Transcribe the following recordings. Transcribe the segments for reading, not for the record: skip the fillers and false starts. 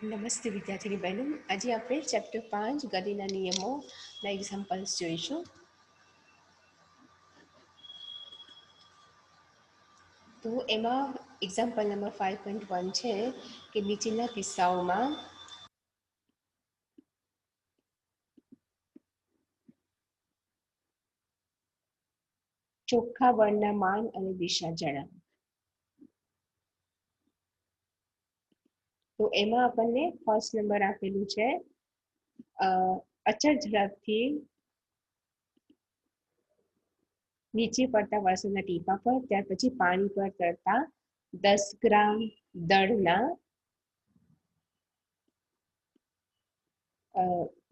નમસ્તે વિદ્યાર્થીની બહેનો, આજે આપણે ચેપ્ટર 5 ગતિના નિયમોના એક્ઝામ્પલ્સ જોઈશું. તો એમાં એક્ઝામ્પલ નંબર 5.1 છે કે નીચેના કિસ્સાઓમાં ચોખ્ખા બળના માન અને દિશા જણાવો. તો એમાં આપણને ફર્સ્ટ નંબર આપેલું છે અચળ ઝડપથી નીચે પડતા વરસાદના ટીપા પર, ત્યાર પછી પાણી પર તરતા 10 ગ્રામ દળના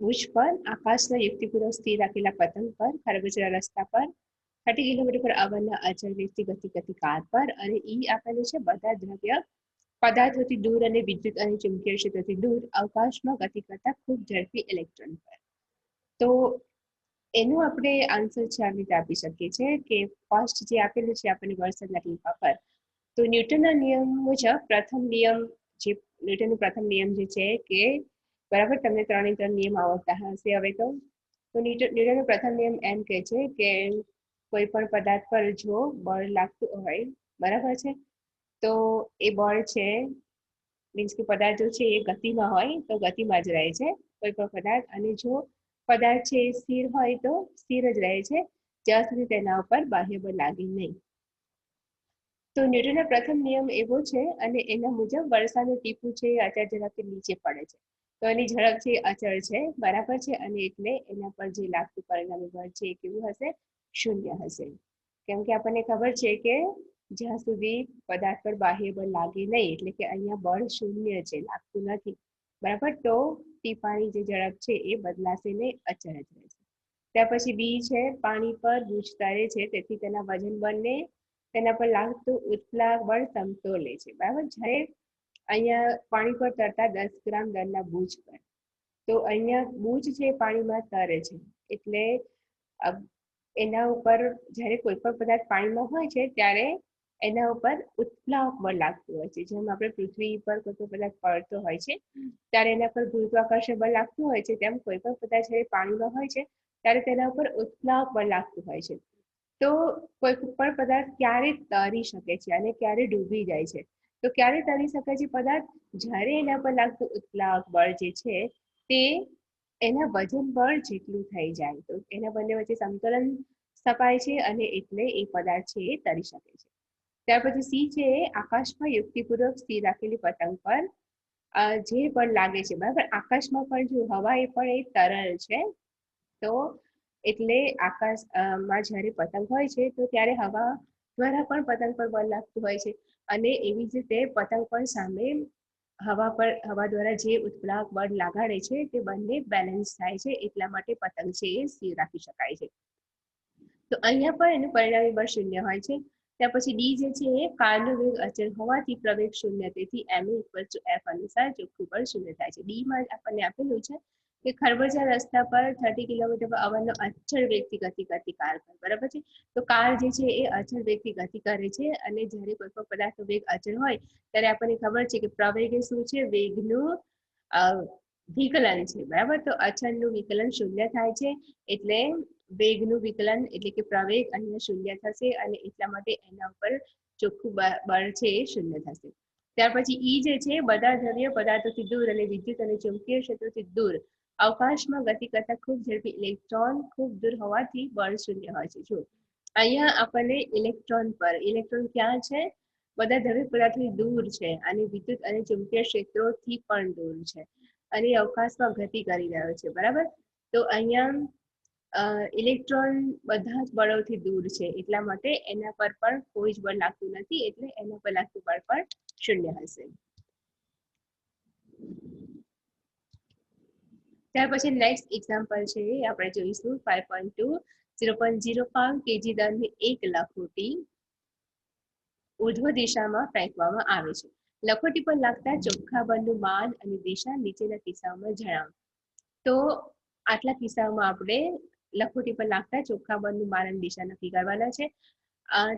ભુજ પર આકાશના યુક્તિપૂર્વક સ્થિર રાખેલા પતંગ પર, ખરબચડા રસ્તા પર 30 કિલોમીટર પર આવવાના અચળ વેગથી ગતિ કાર પર, અને ઈ આપેલું છે બધા દ્રવ્ય પદાર્થોથી દૂર અને વિદ્યુત અને ચુંબકીય ક્ષેત્રથી દૂર અવકાશમાં ગતિ કરતા ખૂબ ઝડપી ઇલેક્ટ્રોન પર. તો એનું આપણે આન્સર છે આવી રીતે આપી શકીએ છીએ કે ફર્સ્ટ જે આપેલું છે આપણને વરસાદના ટીપા પર. તો ન્યૂટનના નિયમ મુજબ પ્રથમ નિયમ જે ન્યૂટનનો પ્રથમ નિયમ જે છે કે બરાબર તમને 3 નિયમ આવડતા હશે હવે તો. ન્યૂટનનો પ્રથમ નિયમ એમ કહે છે કે કોઈ પણ પદાર્થ પર જો બળ લાગતું હોય, બરાબર છે, તો એ બળ છે મીન્સ કે પદાર્થ છે એ ગતિમાં હોય તો ગતિમાં જ રહે છે કોઈ પણ પદાર્થ, અને જો પદાર્થ છે એ સ્થિર હોય તો સ્થિર જ રહે છે જ્યાં સુધી તેના ઉપર બાહ્ય બળ લાગે નહીં. તો ન્યૂટનનો પ્રથમ નિયમ એવો છે અને એના મુજબ વરસાદનું ટીપું છે એ અચળ ઝડપથી નીચે પડે છે. તો એની ઝડપ છે અચળ છે, બરાબર છે, અને એટલે એના પર જે લાગતું પરિણામી બળ છે એ કેવું હશે? શૂન્ય હશે. કેમ કે આપણને ખબર છે કે જ્યાં સુધી પદાર્થ પર બાહ્ય બળ લાગે નહીં, એટલે કે અહીંયા બળ શૂન્ય છે, લાગતું નથી, બરાબર, તો ટીપાની જે ઝડપ છે એ બદલાશે નહીં, અચળ જ રહેશે. ત્યાર પછી બી છે પાણી પર ભુજ તરે છે તેથી તેના વજન બળને તેના પર લાગતું ઉત્પ્લાવક બળ સમતોલે છે, બરાબર. જ્યારે અહીંયા પાણી પર તરતા 10 ગ્રામ દળના ભુજ પર, તો અહીંયા ભુજ છે પાણીમાં તરે છે એટલે એના ઉપર જ્યારે કોઈ પણ પદાર્થ પાણીમાં હોય છે ત્યારે એના ઉપર ઉત્પ્લાવક બળ લાગતું હોય છે. જેમ આપણે પૃથ્વી પર કોઈ પણ પદાર્થ પડતો હોય છે ત્યારે એના પર ગુરુત્વાકર્ષણ બળ લાગતું હોય છે, તેમ કોઈ પણ પદાર્થ જ્યારે પાણીમાં હોય છે ત્યારે તેના ઉપર ઉત્પ્લાવક બળ લાગતું હોય છે. તો કોઈ પણ પદાર્થ ક્યારે તરી શકે છે અને ક્યારે ડૂબી જાય છે? તો ક્યારે તરી શકે છે પદાર્થ? જ્યારે એના પર લાગતું ઉત્પ્લાવક બળ જે છે તે એના વજન બળ જેટલું થઈ જાય, તો એના બંને વચ્ચે સમતોલન સ્થપાય છે અને એટલે એ પદાર્થ છે એ તરી શકે છે. ત્યાર પછી સી છે આકાશમાં યુક્તિપૂર્વક સ્થિર રાખેલી પતંગ પર જે બળ લાગે છે, બરાબર. આકાશમાં પણ જો હવા એ પણ એક તરલ છે, તો એટલે આકાશમાં જ્યારે પતંગ હોય છે તો ત્યારે હવા દ્વારા પણ પતંગ પર બળ લાગતું હોય છે, અને એવી જ રીતે પતંગ પણ સામે હવા દ્વારા જે ઉત્પ્લાવક બળ લાગાડે છે તે બંને બેલેન્સ થાય છે, એટલા માટે પતંગ છે એ સ્થિર રાખી શકાય છે. તો અહીંયા પણ એનું પરિણામી બળ શૂન્ય હોય છે. ત્યાર પછી ડી જે છે એ કારનો વેગ અચળ હોવાથી પ્રવેગ શૂન્ય, તેથી એમ ઇક્વલ ટુ એફ અનુસાર ચોખ્ખું બળ શૂન્ય થાય છે. ડી માં આપણને આપેલું છે કે ખરબચડા રસ્તા પર 30 કિલોમીટર પર આવવાનો અચળ વેગથી ગતિ કરતી કાર પર, બરાબર છે. તો કાર જે છે એ અચળ વેગથી ગતિ કરે છે, અને જ્યારે કોઈ પણ પદાર્થનો વેગ અચળ હોય ત્યારે આપણને ખબર છે કે પ્રવેગ શું છે? વેગનું વિકલન છે, બરાબર. તો અચળનું વિકલન શૂન્ય થાય છે એટલે વેગનું વિકલન એટલે કે પ્રવેગ અહીંયા શૂન્ય થશે, અને એટલા માટે એના ઉપર ચોખ્ખું બળ છે એ શૂન્ય થશે. ત્યાર પછી ઈ જે છે બધા દ્રવ્ય પદાર્થોથી દૂર અને વિદ્યુત અને ચુંબકીય ક્ષેત્રોથી દૂર અવકાશમાં ગતિ કરતા ખૂબ ઝડપી ઇલેક્ટ્રોન ખૂબ દૂર હોવાથી બળ શૂન્ય હોય છે. જો અહીંયા આપણને ઇલેક્ટ્રોન ક્યાં છે? બધા દ્રવ્ય પદાર્થોથી દૂર છે અને વિદ્યુત અને ચુંબકીય ક્ષેત્રોથી પણ દૂર છે, અને અવકાશમાં ગતિ કરી રહ્યો છે, બરાબર. તો અહીંયા ઇલેક્ટ્રોન બધા જ બળોથી દૂર છે, એટલા માટે એના પર પણ કોઈ જ બળ લાગતું નથી, એટલે એના પર લાગતું બળ પણ શૂન્ય હશે. ત્યાર પછી નેક્સ્ટ એક્ઝામ્પલ છે આપણે જોઈશું 5.2 0.05 kg દરની એક લખોટી ઉર્ધ્વ દિશામાં ફેંકવામાં આવે છે. લખોટી પર લાગતા ચોખ્ખા બળનું માન અને દિશા નીચેના કિસ્સામાં જણાવો. તો આટલા કિસ્સામાં આપણે લખોટી પર લાગતા ચોખ્ખા બળનું માન અને દિશા નક્કી કરવાના છે.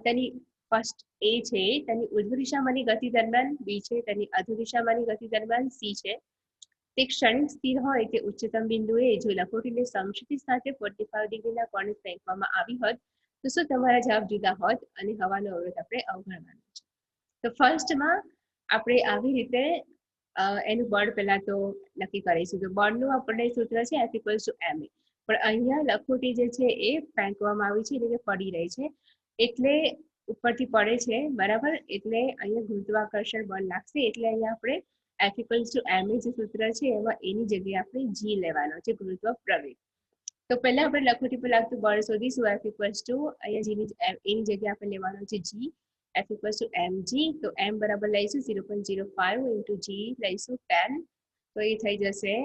તેની ફર્સ્ટ એ છે તેની ઉર્ધ્વ દિશામાંની ગતિ દરમિયાન, બી છે તેની અધો દિશામાંની ગતિ દરમિયાન, સી છે તે ક્ષણિક સ્થિર હોય તે ઉચ્ચતમ બિંદુએ જો લખોટીને સમક્ષિતિ સાથે 45 ડિગ્રીના કોણે ફેંકવામાં આવી હોત તો શું તમારા જવાબ જુદા હોત અને હવાનો અવરોધ આપણે અવગણવાનો છે. તો ફર્સ્ટમાં આપણે આવી રીતે એનું બળ પહેલા તો નક્કી કરીશું. તો બળનું આપણે સૂત્ર છે F = ma. પણ અહીંયા લખોટી જે છે એ ફેંકવામાં આવી છે એટલે કે પડી રહી છે એટલે ઉપરથી પડે છે બરાબર, એટલે અહીંયા ગુરુત્વાકર્ષણ બળ લાગશે એટલે અહીંયા આપણે F = ma જે સૂત્ર છે એમાં એની જગ્યાએ આપણે g લેવાનો છે, ગુરુત્વ પ્રવેગ. તો પહેલા આપણે લખોટી પર લાગતું બળ શોધીશું. F = અહીંયા એની જગ્યાએ આપણે લેવાનો છે g. F = mg. તો m બરાબર લઈશું 0.05 × g લઈશું 10, તો એ થઈ જશે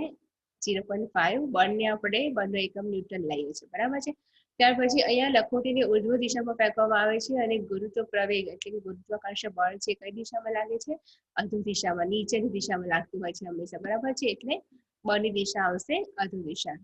0.5. બળને આપણે બળનો એકમ ન્યૂટન લઈએ છીએ બરાબર છે. ત્યાર પછી અહીંયા લખોટીને ઉર્ધ્વ દિશામાં ફેંકવામાં આવે છે અને ગુરુત્વ પ્રવેગ એટલે કે ગુરુત્વાકર્ષણ બળ છે કઈ દિશામાં લાગે છે? અધુ દિશામાં, નીચેની દિશામાં લાગતું હોય છે હંમેશા બરાબર છે, એટલે બળની દિશા આવશે અધુ દિશા.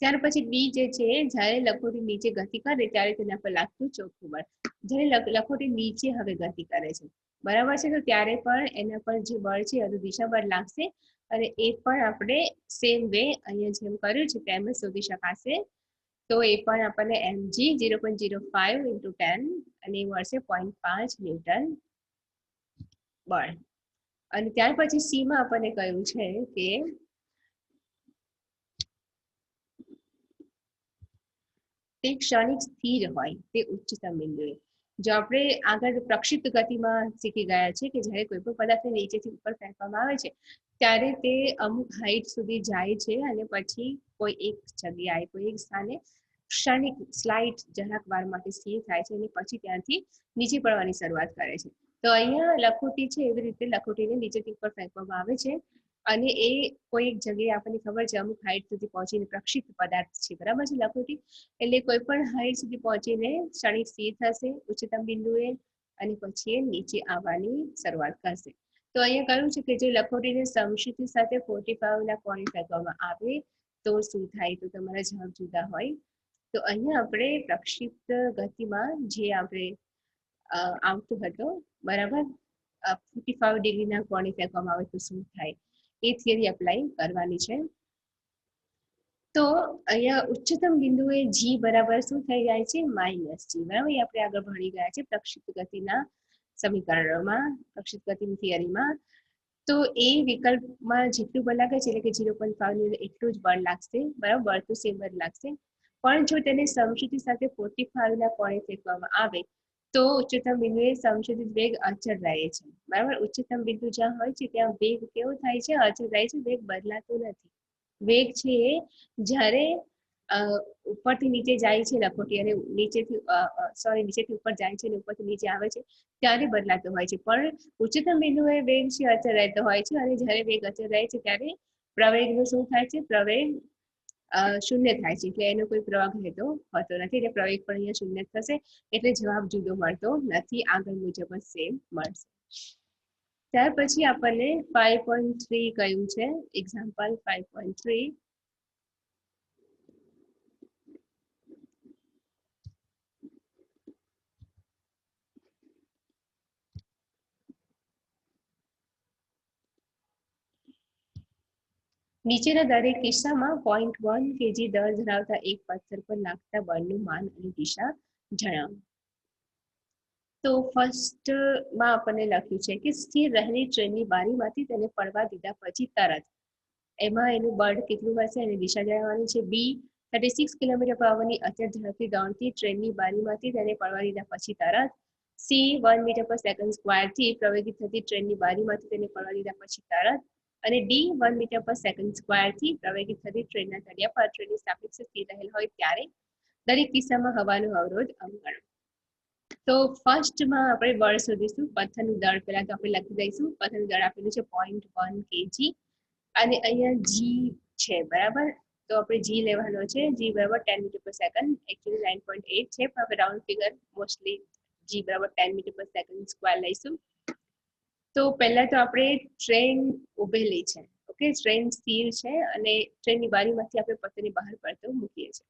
ત્યાર પછી બી જે છે જ્યારે લખોટી નીચે ગતિ કરે ત્યારે તેના પર લાગતું ચોખ્ખું બળ. જ્યારે લખોટી નીચે હવે ગતિ કરે છે બરાબર છે, તો ત્યારે પણ એના પર જે બળ છે અધુ દિશા બળ લાગશે અને એ પણ આપણે સેમ વે અહીંયા જેમ કર્યું છે તેમ જ શોધી શકાશે. તો એ પણ આપણને mg 0.05 × 10 અને એ મળશે 0.5 ન્યૂટન બળ. અને ત્યાર પછી સી માં આપણને કહ્યું છે કે તે ક્ષણિક સ્થિર હોય તે ઉચ્ચતમ બિંદુએ. જો આપણે આગળ પ્રક્ષિપ્ત ગતિમાં શીખી ગયા છે કે જ્યારે કોઈ પણ પદાર્થને નીચેથી ઉપર ફેંકવામાં આવે છે ત્યારે તે અમુક હાઈટ સુધી જાય છે અને પછી કોઈ એક જગ્યાએ કોઈ એક સ્થાને ક્ષણિક સ્લાઇડ જરાક વાર માટે સ્થિર થાય છે અને પછી ત્યાંથી નીચે પડવાની શરૂઆત કરે છે. તો અહીંયા લખોટી છે એવી રીતે લખોટીને નીચેથી ઉપર ફેંકવામાં આવે છે અને એ કોઈ એક જગ્યાએ આપણને ખબર છે અમુક હાઈટ સુધી પહોંચીને પ્રક્ષિપ્ત પદાર્થ છે બરાબર છે લખોટી, એટલે કોઈ પણ હાઈટ સુધી પહોંચીને ક્ષણિક સ્થિર થશે ઉચ્ચતમ બિંદુએ અને પછી નીચે આવવાની શરૂઆત કરશે. તો અહીંયા કહ્યું છે કે જો લખોટીને સમક્ષિતિ સાથે 45 ના કોણે ફેંકવામાં આવે તો શું થાય? તો તમારા જવાબ જુદા હોય. તો અહીંયા આપણે પ્રક્ષિપ્ત ગતિમાં જે આપણે આવતું હતું બરાબર 45 ડિગ્રીના કોણે ફેંકવામાં આવે તો શું થાય એ થિયરી એપ્લાય કરવાની છે. તો અહીંયા ઉચ્ચતમ બિંદુએ g બરાબર શું થઈ જાય છે? -g બરાબર. એ આપણે આગળ ભણી ગયા છે પ્રક્ષિપ્ત ગતિના સમીકરણોમાં, પ્રક્ષિપ્ત ગતિની થિયરીમાં. તો એ વિકલ્પમાં જેટલું બળ લાગે છે એટલે કે 0.5 એટલું જ બળ લાગશે બરાબર, બળ તો સેમ જ લાગશે. પણ જો તેને સમક્ષિતિ સાથે 45 ના કોણે ફેંકવામાં આવે તો ઉચ્ચતમ બિંદુએ સમક્ષિતિ વેગ અચળ રહે છે બરાબર. ઉચ્ચતમ બિંદુ જ્યાં હોય છે ત્યાં વેગ કેવો થાય છે? અચળ રહે છે, વેગ બદલાતો નથી. વેગ છે જ્યારે ઉપરથી નીચે જાય છે લખોટી અને નીચેથી ઉપર જાય છે અને ઉપરથી નીચે આવે છે ત્યારે બદલાતો હોય છે. પણ ઉચ્ચતમ બિંદુએ વેગ છે અચળ રહેતો હોય છે અને જ્યારે વેગ અચળ રહે છે ત્યારે પ્રવેગનું શું થાય છે? પ્રવેગ શૂન્ય થાય છે, એટલે એનો કોઈ પ્રવાહ રહેતો હોતો નથી, એટલે પ્રવેગ પણ અહીંયા શૂન્ય થશે એટલે જવાબ જુદો મળતો નથી, આગળ મુજબ જ સેમ મળશે. ત્યાર પછી આપણને 5.3 કહ્યું છે, એક્ઝામ્પલ 5.3. નીચેના દરેક કિસ્સામાં 0.1 kg દર ધરાવતા એક પથ્થર પર લાગતા બળનું માન અને દિશા જણાવો. તો ફર્સ્ટમાં આપણને લખ્યું છે કે સ્થિર રહેલી ટ્રેનની બારીમાંથી તેને પડવા દીધા પછી તરત, એમાં એનું બળ કેટલું હશે અને દિશા જણાવવાની છે. બી 36 કિલોમીટર/ની અચળ ઝડપથી દોડતી ટ્રેનની બારીમાંથી તેને પડવા દીધા પછી તરત. સી 1 મીટર/સેકન્ડ થી પ્રવેગિત થતી ટ્રેનની બારીમાંથી તેને પડવા દીધા પછી તરત. અને ડી 1 મીટર/સેકન્ડ થી પ્રવેગિત થતી ટ્રેનના તળિયા પર ટ્રેનની સાપેક્ષે સ્થિર રહેલ હોય ત્યારે દરેક કિસ્સામાં હવાનો અવરોધ અવગણો. તો ફર્સ્ટમાં આપણે બળ શોધીશું. પથ્થરનું દળ પહેલા તો આપણે લખી દઈશું. પથ્થરનું દળ આપેલું છે 0.1 kg અને અહીંયા જી છે બરાબર, તો આપણે જી લેવાનો છે. જી બરાબર 10 મીટર/સેકન્ડ, એકચ્યુઅલી 9.8 છે પણ આપણે રાઉન્ડ ફિગર મોસ્ટલી જી બરાબર 10 મીટર/સેકન્ડ² લઈશું. તો પહેલા તો આપણે ટ્રેન ઉભેલી છે, ઓકે, ટ્રેન સ્થિર છે અને ટ્રેનની બારીમાંથી આપણે પથ્થરની બહાર પડતો મૂકીએ છીએ.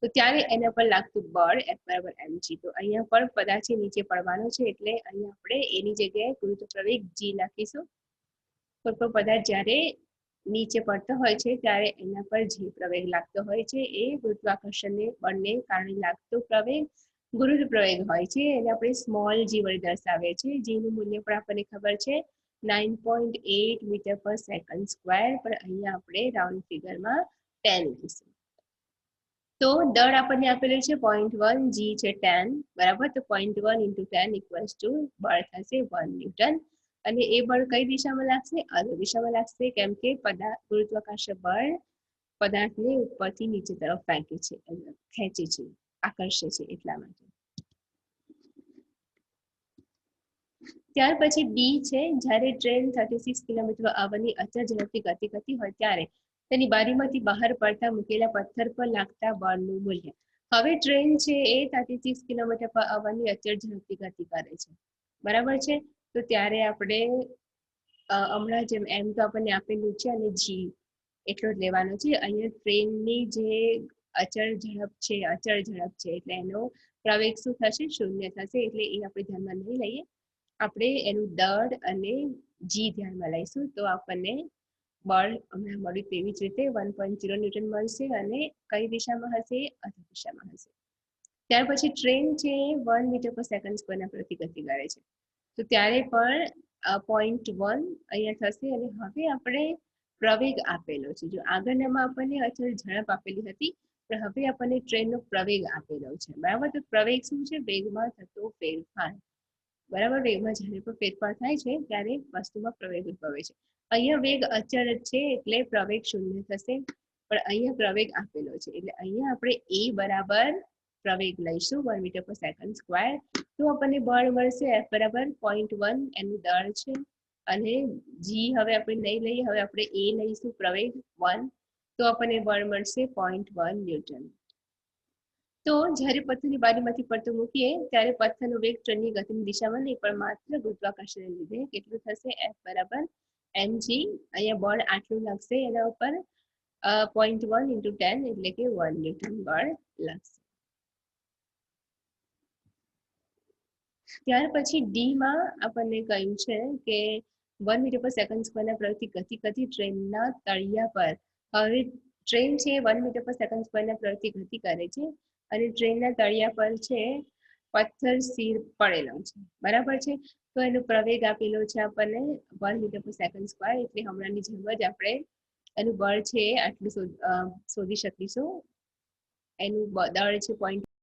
તો ત્યારે એના પર લાગતું બળ F બરાબર mg. તો અહીંયા પણ પદાર્થ નીચે પડવાનો છે એટલે અહીંયા આપણે એની જગ્યાએ ગુરુત્વ પ્રવેગ g નાખીશું. કોઈ પણ પદાર્થ જ્યારે નીચે પડતો હોય છે ત્યારે એના પર જે પ્રવેગ લાગતો હોય છે એ ગુરુત્વાકર્ષણને બળને કારણે લાગતો પ્રવેગ ગુરુત્વ પ્રવેગ હોય છે. એને આપણે સ્મોલ g વડે દર્શાવે છે. જેનું મૂલ્ય પણ આપણને ખબર છે 9.8 મીટર પર સેકન્ડ સ્ક્વેર, પણ અહીંયા આપણે રાઉન્ડ ફિગરમાં 10 લઈશું. તો દળ આપણને આપેલું છે 0.1, g છે 10 બરાબર. તો 0.1 × 10 ઇક્વલ્સ ટુ બળ થશે 1 ન્યૂટન. અને એ બળ કઈ દિશામાં લાગશે? અનુર દિશામાં લાગશે, કેમ કે ગુરુત્વાકર્ષણ બળ પદાર્થને ઉપરથી નીચે તરફ ફેંકે છે, ખેંચે છે, આકર્ષે છે, એટલા માટે. ત્યાર પછી ડી છે, જ્યારે ટ્રેન 36 કિલોમીટર આવરની અચળ ઝડપથી ગતિ કરતી હોય ત્યારે તેની બારીમાંથી બહાર પડતા મૂકેલા પથ્થર પર લાગતા બળનું મૂલ્ય. હવે ટ્રેન છે એ 36 કિલોમીટર પર આવરની અચળ ઝડપથી ગતિ કરે છે, બરાબર છે. તો ત્યારે આપણે હમણાં જેમ એમ તો આપણને આપેલું છે અને જી એટલો જ લેવાનો છે. અહીંયા ટ્રેનની જે અચળ ઝડપ છે એટલે એનો પ્રવેગ શું થશે? 0 થશે. એટલે એ આપણે ધ્યાનમાં નહીં લઈએ, આપણે એનું દળ અને જી ધ્યાનમાં લઈશું. તો આપણને બળ હમણાં મળ્યું તેવી જ રીતે 1.0 ન્યૂટન મળશે અને કઈ દિશામાં હશે? અનુર દિશામાં હશે. ત્યાર પછી ટ્રેન છે 1 મીટર પર સેકન્ડ સ્ક્વેરના પ્રતિ ગતિ કરે છે. તો ત્યારે પણ 0.1 અહીંયા થશે. અને હવે આપણે પ્રવેગ આપેલો છે. જો આગળનામાં આપણને અચળ ઝડપ આપેલી હતી, પણ હવે આપણને ટ્રેનનો પ્રવેગ આપેલો છે, બરાબર. તો પ્રવેગ શું છે? વેગમાં થતો ફેરફાર, બરાબર. વેગમાં જ્યારે પણ ફેરફાર થાય છે ત્યારે વસ્તુમાં પ્રવેગ ઉદ્ભવે છે. અહીંયા વેગ અચળ છે એટલે પ્રવેગ 0 થશે, પણ અહીંયા પ્રવેગ આપેલો છે એટલે અહીંયા આપણે a બરાબર પ્રવેગ લઈશું 1 મીટર પર સેકન્ડ સ્ક્વેર. તો આપણને બળ મળશે F બરાબર 0.1, એનું દળ છે. અને જી હવે આપણે નહીં લઈએ, હવે આપણે a લઈશું પ્રવેગ 1. તો આપણને બળ મળશે 0.1 ન્યૂટન. તો જ્યારે પથ્થરની બારીમાંથી પડતો મૂકીએ ત્યારે પથ્થરનો વેગ ટ્રેનની ગતિની દિશામાં નહીં, પણ માત્ર ગુરુત્વાકર્ષણને લીધે કેટલું થશે? F બરાબર mg. અહીંયા બળ આટલું લાગશે, એના ઉપર 0.1 × 10 એટલે કે 1 ન્યૂટન બળ લાગશે. ત્યાર પછી ડી માં આપણને કહ્યું છે કે 1 મીટર પર સેકન્ડ સ્ક્વેરના પ્રવેગથી ગતિ કરતી ટ્રેનના તળિયા પર, હવે ટ્રેન છે 1 મીટર પર સેકન્ડ સ્ક્વેરના પ્રવેગથી ગતિ કરે છે અને ટ્રેનના તળિયા પર છે પથ્થર સ્થિર પડેલો છે, બરાબર છે. તો એનો પ્રવેગ આપેલો છે આપણને 1 મીટર પર સેકન્ડ સ્ક્વેર. એટલે હમણાંની જેમ જ આપણે એનું બળ છે આટલું શોધી શકીશું. એનું દળ છે 0.1